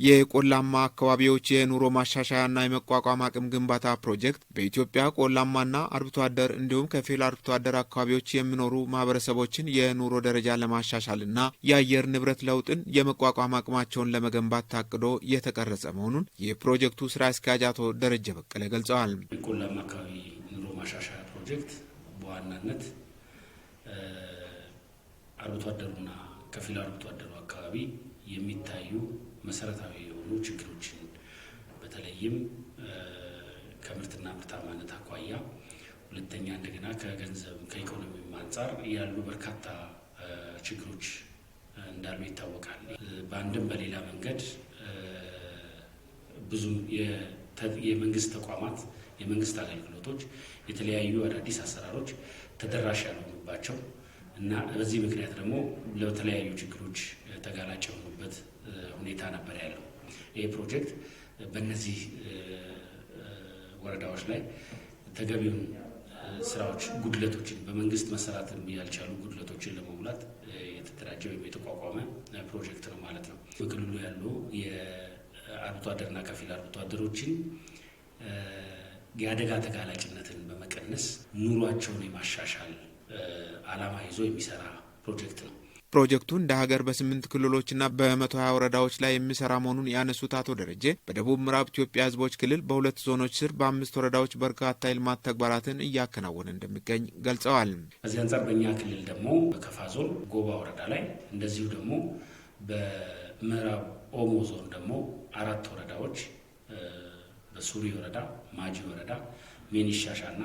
የቆላማ አካባቢዎች የኑሮ ማሻሻያና የመቋቋም አቅም ግንባታ ፕሮጀክት በኢትዮጵያ ቆላማና አርብቶ አደር እንዲሁም ከፊል አርብቶ አደር አካባቢዎች የሚኖሩ ማህበረሰቦችን የኑሮ ደረጃ ለማሻሻልና የአየር ንብረት ለውጥን የመቋቋም አቅማቸውን ለመገንባት ታቅዶ የተቀረጸ መሆኑን የፕሮጀክቱ ስራ አስኪያጅ አቶ ደረጀ በቀለ ገልጸዋል። የቆላማ አካባቢ ኑሮ ማሻሻያ ፕሮጀክት በዋናነት አርብቶ አደሩና ከፊል አርብቶ አደሩ አካባቢ የሚታዩ መሰረታዊ የሆኑ ችግሮችን በተለይም ከምርትና ምርታማነት አኳያ፣ ሁለተኛ እንደገና ከገንዘብ ከኢኮኖሚ አንጻር ያሉ በርካታ ችግሮች እንዳሉ ይታወቃል። በአንድም በሌላ መንገድ ብዙ የመንግስት ተቋማት የመንግስት አገልግሎቶች የተለያዩ አዳዲስ አሰራሮች ተደራሽ ያልሆኑባቸው እና በዚህ ምክንያት ደግሞ ለተለያዩ ችግሮች ተጋላጭ የሆኑበት ሁኔታ ነበር ያለው። ይህ ፕሮጀክት በእነዚህ ወረዳዎች ላይ ተገቢውን ስራዎች ጉድለቶችን በመንግስት መሰራት ያልቻሉ ጉድለቶችን ለመሙላት የተደራጀ ወይም የተቋቋመ ፕሮጀክት ነው ማለት ነው። በክልሉ ያሉ የአርብቶ አደርና ከፊል አርብቶ አደሮችን የአደጋ ተጋላጭነትን በመቀነስ ኑሯቸውን የማሻሻል ዓላማ ይዞ የሚሰራ ፕሮጀክት ነው። ፕሮጀክቱ እንደ ሀገር በ8 ክልሎችና በ120 ወረዳዎች ላይ የሚሰራ መሆኑን ያነሱት አቶ ደረጀ በደቡብ ምዕራብ ኢትዮጵያ ሕዝቦች ክልል በ2 ዞኖች ስር በ5 ወረዳዎች በርካታ የልማት ተግባራትን እያከናወነ እንደሚገኝ ገልጸዋል። ከዚህ አንጻር በእኛ ክልል ደግሞ በከፋ ዞን ጎባ ወረዳ ላይ እንደዚሁ ደግሞ በምዕራብ ኦሞ ዞን ደግሞ 4 ወረዳዎች በሱሪ ወረዳ፣ ማጂ ወረዳ፣ ሜኒሻሻና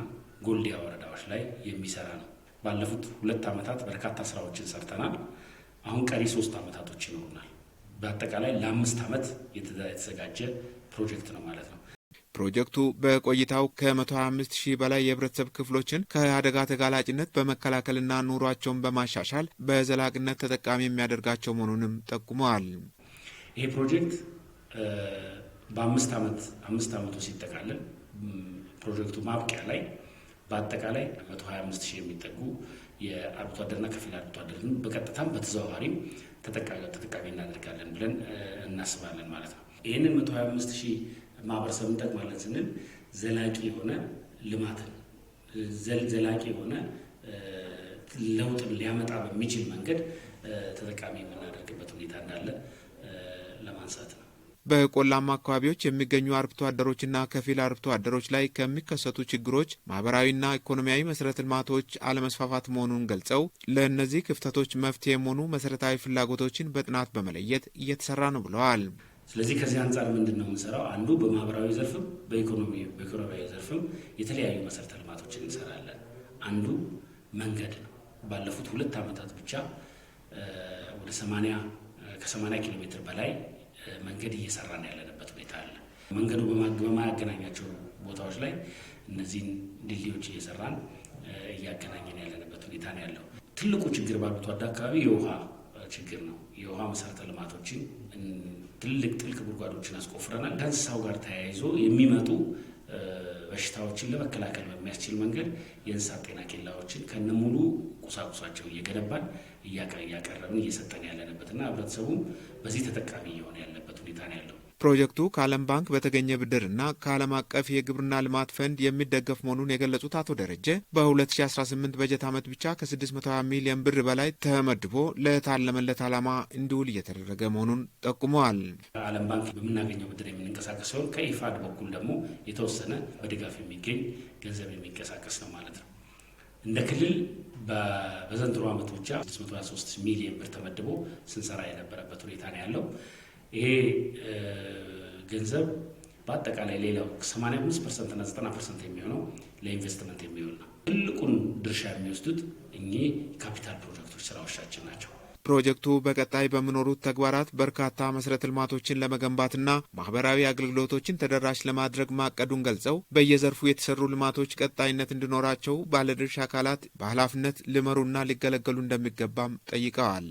ጎልዲያ ወረዳዎች ላይ የሚሰራ ነው። ባለፉት 2 ዓመታት በርካታ ስራዎችን ሰርተናል። አሁን ቀሪ 3 ዓመታቶች ይኖሩናል። በአጠቃላይ ለ5 ዓመት የተዘጋጀ ፕሮጀክት ነው ማለት ነው። ፕሮጀክቱ በቆይታው ከ125 ሺህ በላይ የህብረተሰብ ክፍሎችን ከአደጋ ተጋላጭነት በመከላከልና ኑሯቸውን በማሻሻል በዘላቂነት ተጠቃሚ የሚያደርጋቸው መሆኑንም ጠቁመዋል። ይህ ፕሮጀክት በ5 ዓመቱ ሲጠቃለል ፕሮጀክቱ ማብቂያ ላይ በአጠቃላይ 125 ሺህ የሚጠጉ የአርብቶ አደርና ከፊል አርብቶ አደርን በቀጥታም በተዘዋዋሪም ተጠቃሚ እናደርጋለን ብለን እናስባለን ማለት ነው። ይህንን 125 ሺህ ማህበረሰብ እንጠቅማለን ስንል ዘላቂ የሆነ ልማትን ዘላቂ የሆነ ለውጥን ሊያመጣ በሚችል መንገድ ተጠቃሚ የምናደርግበት ሁኔታ እንዳለ ለማንሳት ነው። በቆላማ አካባቢዎች የሚገኙ አርብቶ አደሮችና ከፊል አርብቶ አደሮች ላይ ከሚከሰቱ ችግሮች ማህበራዊና ኢኮኖሚያዊ መሰረተ ልማቶች አለመስፋፋት መሆኑን ገልጸው ለእነዚህ ክፍተቶች መፍትሄ የሆኑ መሰረታዊ ፍላጎቶችን በጥናት በመለየት እየተሰራ ነው ብለዋል። ስለዚህ ከዚህ አንጻር ምንድን ነው የምንሰራው? አንዱ በማህበራዊ ዘርፍም በኢኮኖሚያዊ ዘርፍም የተለያዩ መሰረተ ልማቶችን እንሰራለን። አንዱ መንገድ ነው። ባለፉት 2 ዓመታት ብቻ ወደ 80 ኪሎ ሜትር በላይ መንገድ እየሰራን ያለንበት ሁኔታ አለ። መንገዱ በማያገናኛቸው ቦታዎች ላይ እነዚህን ድልድዮች እየሰራን እያገናኘን ያለንበት ሁኔታ ነው ያለው። ትልቁ ችግር ባሉት አካባቢ የውሃ ችግር ነው። የውሃ መሰረተ ልማቶችን ጥልቅ ጉድጓዶችን አስቆፍረናል። ከእንስሳው ጋር ተያይዞ የሚመጡ በሽታዎችን ለመከላከል በሚያስችል መንገድ የእንስሳት ጤና ኬላዎችን ከነሙሉ ቁሳቁሳቸው እየገነባን እያቀረብን እየሰጠን ያለንበትና ህብረተሰቡም በዚህ ተጠቃሚ እየሆነ ያለበት ሁኔታ ነው ያለው። ፕሮጀክቱ ከዓለም ባንክ በተገኘ ብድርና ከዓለም አቀፍ የግብርና ልማት ፈንድ የሚደገፍ መሆኑን የገለጹት አቶ ደረጀ በ2018 በጀት ዓመት ብቻ ከ620 ሚሊዮን ብር በላይ ተመድቦ ለታለመለት ዓላማ እንዲውል እየተደረገ መሆኑን ጠቁመዋል። ከዓለም ባንክ በምናገኘው ብድር የምንንቀሳቀስ ሲሆን ከኢፋድ በኩል ደግሞ የተወሰነ በድጋፍ የሚገኝ ገንዘብ የሚንቀሳቀስ ነው ማለት ነው። እንደ ክልል በዘንድሮ ዓመት ብቻ 623 ሚሊዮን ብር ተመድቦ ስንሰራ የነበረበት ሁኔታ ነው ያለው። ይሄ ገንዘብ በአጠቃላይ ሌላው 85% እና 90% የሚሆነው ለኢንቨስትመንት የሚውል ነው። ትልቁን ድርሻ የሚወስዱት እኚህ ካፒታል ፕሮጀክቶች ስራዎቻችን ናቸው። ፕሮጀክቱ በቀጣይ በሚኖሩት ተግባራት በርካታ መሰረተ ልማቶችን ለመገንባትና ማህበራዊ አገልግሎቶችን ተደራሽ ለማድረግ ማቀዱን ገልጸው በየዘርፉ የተሰሩ ልማቶች ቀጣይነት እንዲኖራቸው ባለድርሻ አካላት በኃላፊነት ሊመሩና ሊገለገሉ እንደሚገባም ጠይቀዋል።